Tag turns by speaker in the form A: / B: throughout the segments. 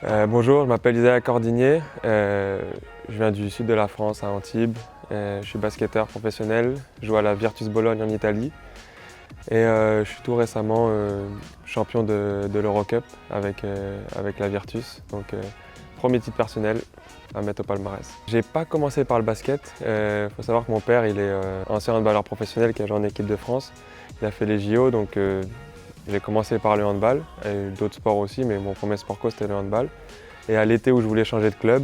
A: Bonjour, je m'appelle Isaac Cordinier, je viens du sud de la France, à Antibes. Je suis basketteur professionnel, je joue à la Virtus Bologne en Italie et je suis tout récemment champion de l'Eurocup avec la Virtus, donc premier titre personnel à mettre au palmarès. J'ai pas commencé par le basket, faut savoir que mon père il est ancien handballeur professionnel qui a joué en équipe de France, il a fait les JO donc j'ai commencé par le handball, et d'autres sports aussi, mais mon premier sport co c'était le handball. Et à l'été où je voulais changer de club,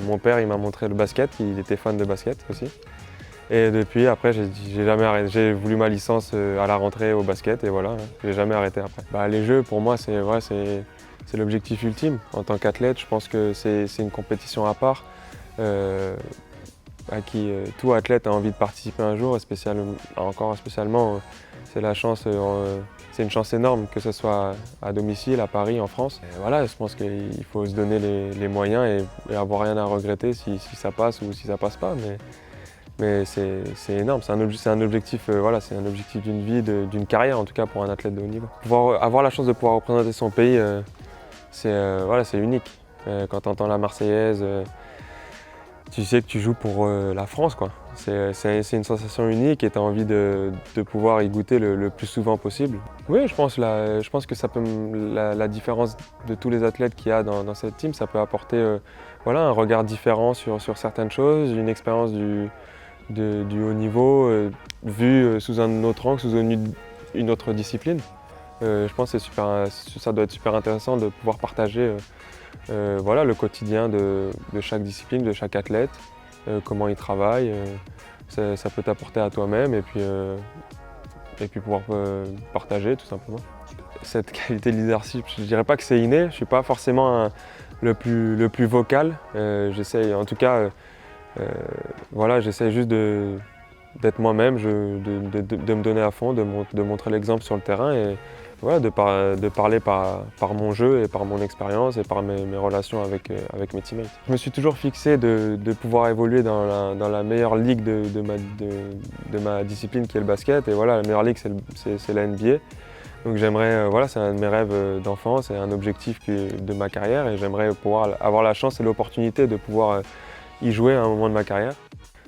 A: mon père il m'a montré le basket, il était fan de basket aussi. Et depuis, après, j'ai jamais arrêté. J'ai voulu ma licence à la rentrée au basket et voilà, j'ai jamais arrêté après. Les jeux, pour moi, c'est l'objectif ultime. En tant qu'athlète, je pense que c'est une compétition à part à qui tout athlète a envie de participer un jour, et encore spécialement, c'est la chance. C'est une chance énorme, que ce soit à domicile, à Paris, en France. Et voilà, je pense qu'il faut se donner les moyens et avoir rien à regretter si ça passe ou si ça passe pas. Mais c'est énorme, c'est un objectif, c'est un objectif d'une vie, d'une carrière en tout cas pour un athlète de haut niveau. Avoir la chance de pouvoir représenter son pays, c'est unique. Quand tu entends la Marseillaise, tu sais que tu joues pour la France, quoi. C'est une sensation unique et tu as envie de pouvoir y goûter le plus souvent possible. Oui, je pense que ça peut, la différence de tous les athlètes qu'il y a dans cette team, ça peut apporter un regard différent sur certaines choses, une expérience du haut niveau vue sous un autre angle, sous une autre discipline. Je pense que ça doit être super intéressant de pouvoir partager le quotidien de chaque discipline, de chaque athlète, comment il travaille. Ça peut t'apporter à toi-même et puis pouvoir partager tout simplement. Cette qualité de leadership, je ne dirais pas que c'est inné, je ne suis pas forcément le plus vocal. J'essaye, en tout cas, j'essaie juste d'être moi-même, de me donner à fond, de montrer l'exemple sur le terrain et de parler par mon jeu et par mon expérience et par mes relations avec mes teammates. Je me suis toujours fixé de pouvoir évoluer dans la meilleure ligue de ma discipline qui est le basket. Et voilà, la meilleure ligue c'est la NBA. Donc j'aimerais, c'est un de mes rêves d'enfance et un objectif de ma carrière et j'aimerais pouvoir avoir la chance et l'opportunité de pouvoir y jouer à un moment de ma carrière.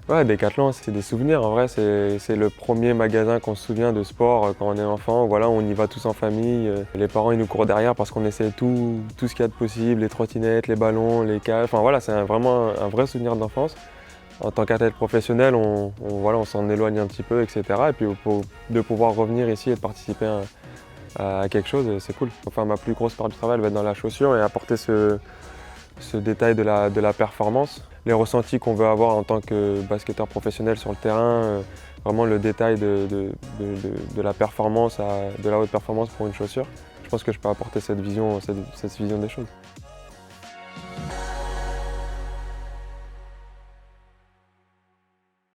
A: Ouais, Decathlon, c'est des souvenirs. En vrai, c'est le premier magasin qu'on se souvient de sport quand on est enfant. Voilà, on y va tous en famille. Les parents, ils nous courent derrière parce qu'on essaie tout ce qu'il y a de possible, les trottinettes, les ballons, les cages. Enfin voilà, c'est vraiment un vrai souvenir d'enfance. En tant qu'athlète professionnel, on s'en éloigne un petit peu, etc. Et puis de pouvoir revenir ici et de participer à quelque chose, c'est cool. Enfin, ma plus grosse part du travail, elle va être dans la chaussure et apporter ce détail de la performance. Les ressentis qu'on veut avoir en tant que basketteur professionnel sur le terrain, vraiment le détail de la performance, de la haute performance pour une chaussure. Je pense que je peux apporter cette vision des choses.